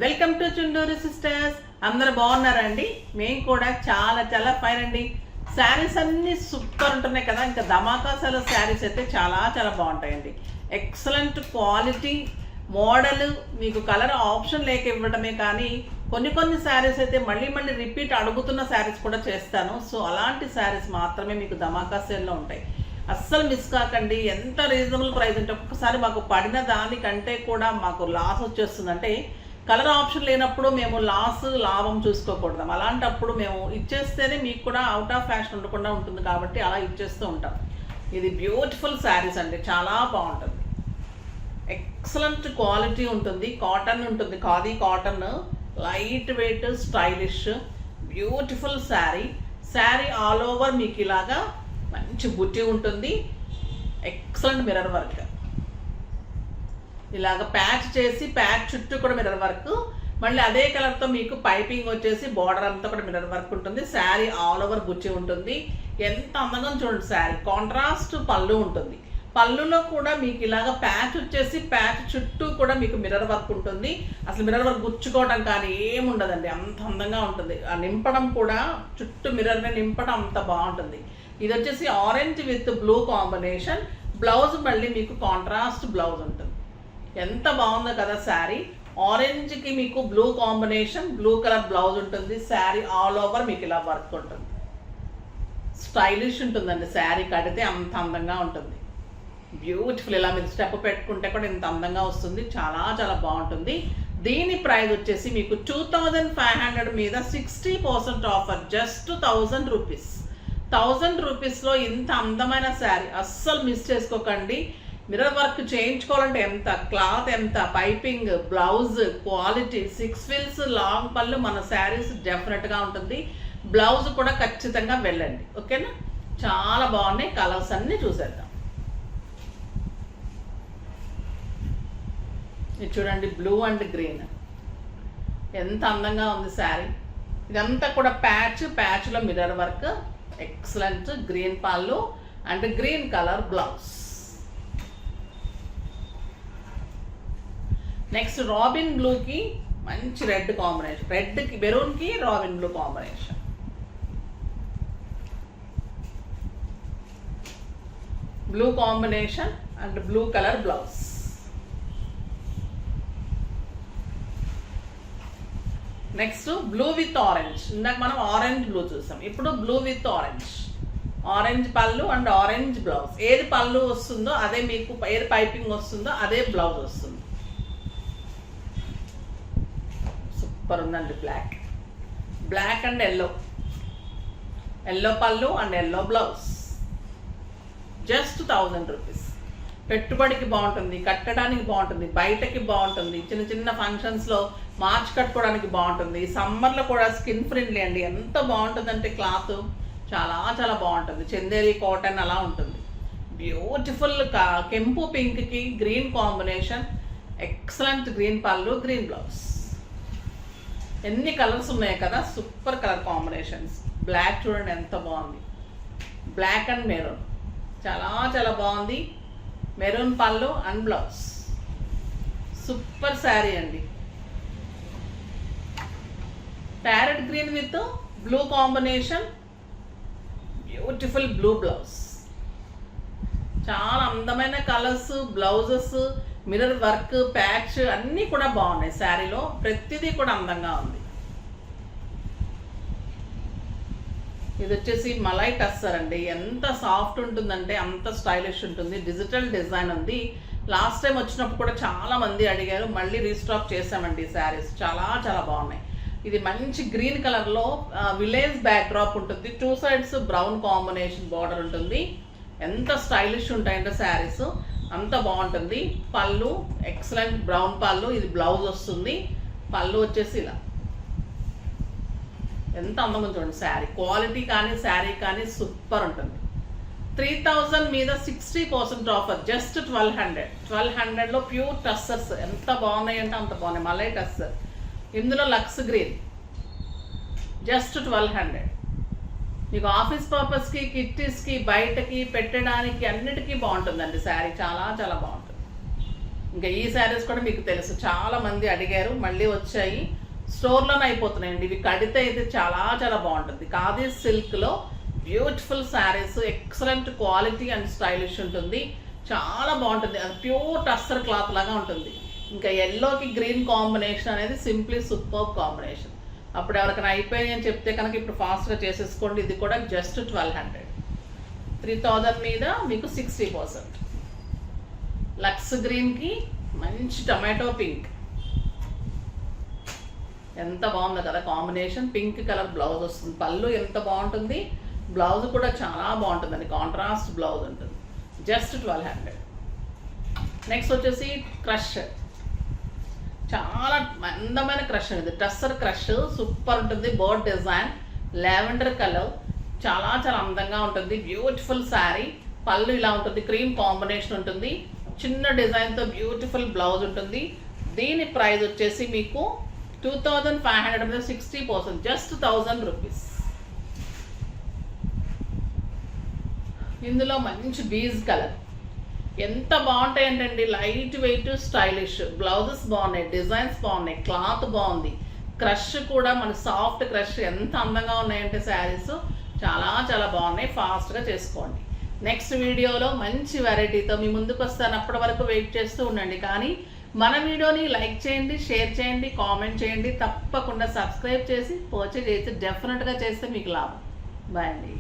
Welcome to Chunduru sisters. అందరు బాగున్నారండి? మేము కూడా చాలా చాలా ఫైన్ అండి. శారీస్ అన్నీ సూపర్ ఉంటున్నాయి కదా. ఇంకా ధమాకాసాల శారీస్ అయితే చాలా చాలా బాగుంటాయండి. ఎక్సలెంట్ క్వాలిటీ, మోడల్, మీకు కలర్ ఆప్షన్ లేక ఇవ్వడమే కానీ కొన్ని శారీస్ అయితే మళ్ళీ రిపీట్ అడుగుతున్న శారీస్ కూడా చేస్తాను. సో అలాంటి శారీస్ మాత్రమే మీకు ధమాకా సేల్లో ఉంటాయి. అస్సలు మిస్ కాకండి. ఎంత రీజనబుల్ ప్రైస్ అంటే ఒక్కసారి మాకు పడిన దానికంటే కూడా మాకు లాస్ వచ్చేస్తుంది. అంటే కలర్ ఆప్షన్ లేనప్పుడు మేము లాభం చూసుకోకూడదు. అలాంటప్పుడు మేము ఇచ్చేస్తేనే మీకు కూడా అవుట్ ఆఫ్ ఫ్యాషన్ ఉండకుండా ఉంటుంది కాబట్టి అలా ఇచ్చేస్తూ ఉంటాం. ఇది బ్యూటిఫుల్ శారీస్ అండి, చాలా బాగుంటుంది. ఎక్సలెంట్ క్వాలిటీ ఉంటుంది, కాటన్ ఉంటుంది, khadi cotton, light weight, stylish, beautiful sari all over మీకు ఇలాగా మంచి బుట్టి ఉంటుంది. ఎక్సలెంట్ మిర్రర్ వర్క్, ఇలాగ ప్యాచ్ చేసి ప్యాచ్ చుట్టూ కూడా మిర్రర్ వర్క్, మళ్ళీ అదే కలర్తో మీకు పైపింగ్ వచ్చేసి బార్డర్ అంతా కూడా మిర్రర్ వర్క్ ఉంటుంది. శారీ ఆల్ ఓవర్ బుచ్చి ఉంటుంది. ఎంత అందంగా చూడండి. శారీ కాంట్రాస్ట్ పళ్ళు ఉంటుంది. పళ్ళులో కూడా మీకు ఇలాగ ప్యాచ్ వచ్చేసి ప్యాచ్ చుట్టూ కూడా మీకు మిర్రర్ వర్క్ ఉంటుంది. అసలు మిర్రర్ వర్క్ గుచ్చుకోవడం కానీ ఏముండదండి, అంత అందంగా ఉంటుంది. ఆ నింపడం కూడా చుట్టూ మిర్రర్ని నింపడం అంత బాగుంటుంది. ఇది వచ్చేసి orange with blue combination. Blouse మళ్ళీ మీకు కాంట్రాస్ట్ బ్లౌజ్ ఉంటుంది. ఎంత బాగుందో కదా శారీ. ఆరెంజ్కి మీకు blue combination, blue colour blouse ఉంటుంది. శారీ ఆల్ ఓవర్ మీకు ఇలా వర్క్ ఉంటుంది. స్టైలిష్ ఉంటుందండి. శారీ కడితే అంత అందంగా ఉంటుంది. బ్యూటిఫుల్. ఇలా మీరు స్టెప్ పెట్టుకుంటే కూడా ఇంత అందంగా వస్తుంది. చాలా చాలా బాగుంటుంది. దీని ప్రైస్ వచ్చేసి మీకు 2500 మీద 60% ఆఫర్, జస్ట్ 1000 రూపీస్. 1000 రూపీస్లో ఇంత అందమైన శారీ అస్సలు మిస్ చేసుకోకండి. మిర్రర్ వర్క్ చేయించుకోవాలంటే ఎంత, క్లాత్ ఎంత, పైపింగ్, బ్లౌజ్ క్వాలిటీ, 6 ఫిల్స్, లాంగ్ పళ్ళు మన శారీస్ డెఫినెట్గా ఉంటుంది. బ్లౌజ్ కూడా ఖచ్చితంగా వెళ్ళండి. ఓకేనా? చాలా బాగున్నాయి. కలర్స్ అన్నీ చూసేద్దాం. ఇది చూడండి, బ్లూ అండ్ గ్రీన్, ఎంత అందంగా ఉంది శారీ. ఇదంతా కూడా ప్యాచ్లో మిర్రర్ వర్క్. ఎక్సలెంట్. గ్రీన్ పళ్ళు and green colour blouse. Next robin బ్లూకి మంచి రెడ్ కాంబినేషన్, రెడ్కి మెరూన్కి robin blue combination. Blue combination and blue colour blouse. Next blue with orange. ఇందాక మనం ఆరెంజ్ బ్లూ చూసాం, ఇప్పుడు బ్లూ విత్ ఆరెంజ్. ఆరెంజ్ పళ్ళు అండ్ ఆరెంజ్ బ్లౌజ్. ఏది పళ్ళు వస్తుందో అదే మీకు, ఏది పైపింగ్ వస్తుందో అదే బ్లౌజ్ వస్తుంది. సూపర్ ఉందండి. బ్లాక్ అండ్ ఎల్లో పళ్ళు and yellow blouse. Just 1000 rupees. పెట్టుబడికి బాగుంటుంది, కట్టడానికి బాగుంటుంది, బయటకి బాగుంటుంది, చిన్న ఫంక్షన్స్లో మార్చి కట్టుకోవడానికి బాగుంటుంది. సమ్మర్లో కూడా స్కిన్ ఫ్రెండ్లీ అండి. ఎంత బాగుంటుందంటే క్లాత్ చాలా చాలా బాగుంటుంది. చందేరి కాటన్ అలా ఉంటుంది. బ్యూటిఫుల్ కెంపు పింక్కి గ్రీన్ కాంబినేషన్. ఎక్సలెంట్. గ్రీన్ పళ్ళు, గ్రీన్ బ్లౌజ్. ఎన్ని కలర్స్ ఉన్నాయి కదా, సూపర్ కలర్ కాంబినేషన్స్. బ్లాక్ చూడండి ఎంత బాగుంది. బ్లాక్ అండ్ మెరూన్ చాలా చాలా బాగుంది. మెరూన్ పళ్ళు అండ్ బ్లౌజ్. సూపర్ శారీ అండి. Parrot green with blue combination. Beautiful blue blouse. చాలా అందమైన colours, blouses, mirror work, patch అన్నీ కూడా బాగున్నాయి. శారీలో ప్రతిదీ కూడా అందంగా ఉంది. ఇది వచ్చేసి మలై టస్సర్ అండి. ఎంత సాఫ్ట్ ఉంటుందంటే అంత స్టైలిష్ ఉంటుంది. డిజిటల్ డిజైన్ ఉంది. లాస్ట్ టైం వచ్చినప్పుడు కూడా చాలా మంది అడిగారు, మళ్ళీ రీస్టాక్ చేసామండి. శారీస్ చాలా చాలా బాగున్నాయి. ఇది మంచి గ్రీన్ కలర్లో విలేజ్ బ్యాక్ డ్రాప్ ఉంటుంది. 2 సైడ్స్ బ్రౌన్ కాంబినేషన్ బార్డర్ ఉంటుంది. ఎంత స్టైలిష్ ఉంటాయంటే శారీస్, అంత బాగుంటుంది. పళ్ళు ఎక్సలెంట్ బ్రౌన్ పళ్ళు. ఇది బ్లౌజ్ వస్తుంది. పళ్ళు వచ్చేసి ఇలా ఎంత అందంగా చూడండి. శారీ క్వాలిటీ కానీ శారీ కానీ సూపర్ ఉంటుంది. 3000 మీద 60% ఆఫర్, జస్ట్ 1200. 1200లో ప్యూర్ టస్సర్స్ ఎంత బాగున్నాయి అంటే అంత బాగున్నాయి. మలై టస్సర్. ఇందులో లక్స్ గ్రీన్. జస్ట్ 1200. మీకు ఆఫీస్ పర్పస్కి, కిట్టీస్కి, బయటకి పెట్టడానికి అన్నిటికీ బాగుంటుందండి. శారీ చాలా చాలా బాగుంటుంది. ఇంకా ఈ శారీస్ కూడా మీకు తెలుసు, చాలా మంది అడిగారు, మళ్ళీ వచ్చాయి, స్టోర్లోనే అయిపోతున్నాయండి. ఇవి కడితే అయితే చాలా చాలా బాగుంటుంది. ఖాదీ సిల్క్లో beautiful sarees, excellent quality and stylish ఉంటుంది, చాలా బాగుంటుంది. అది ప్యూర్ టస్సర్ క్లాత్ లాగా ఉంటుంది. ఇంకా ఎల్లోకి గ్రీన్ కాంబినేషన్ అనేది సింప్లీ సూపర్ కాంబినేషన్. అప్పుడు ఎవరికైనా అయిపోయాయి అని చెప్తే కనుక ఇప్పుడు ఫాస్ట్గా చేసేసుకోండి. ఇది కూడా జస్ట్ 1200, 3000 మీద మీకు 60%. లక్స్ గ్రీన్కి మంచి టమాటో పింక్, ఎంత బాగుంది కదా కాంబినేషన్. పింక్ కలర్ బ్లౌజ్ వస్తుంది, పళ్ళు ఎంత బాగుంటుంది, బ్లౌజ్ కూడా చాలా బాగుంటుందండి, కాంట్రాస్ట్ బ్లౌజ్ ఉంటుంది, జస్ట్ 1200. నెక్స్ట్ వచ్చేసి క్రష్, చాలా అందమైన క్రష్ ఇది, టస్సర్ క్రష్ సూపర్ ఉంటుంది. బోర్డ్ డిజైన్, లావెండర్ కలర్, చాలా చాలా అందంగా ఉంటుంది. బ్యూటిఫుల్ శారీ, పళ్ళు ఇలా ఉంటుంది, క్రీమ్ కాంబినేషన్ ఉంటుంది, చిన్న డిజైన్తో బ్యూటిఫుల్ బ్లౌజ్ ఉంటుంది. దీని ప్రైస్ వచ్చేసి మీకు 2500 మీద 60%, జస్ట్ 1000 రూపీస్. ఇందులో మంచి బీజ్ కలర్, ఎంత బాగుంటాయి ఏంటండి, లైట్ వెయిట్ స్టైలిష్, బ్లౌజెస్ బాగున్నాయి, డిజైన్స్ బాగున్నాయి, క్లాత్ బాగుంది, క్రష్ కూడా మన సాఫ్ట్ క్రష్, ఎంత అందంగా ఉన్నాయంటే శారీస్ చాలా చాలా బాగున్నాయి. ఫాస్ట్గా చేసుకోండి. నెక్స్ట్ వీడియోలో మంచి వెరైటీతో మీ ముందుకు వస్తాను, అప్పటి వరకు వెయిట్ చేస్తూ ఉండండి. కానీ మన వీడియోని లైక్ చేయండి, షేర్ చేయండి, కామెంట్ చేయండి, తప్పకుండా సబ్స్క్రైబ్ చేసి పర్చేజ్ చేసి డెఫినెట్గా చేస్తే మీకు లాభం. బాయ్ అండి.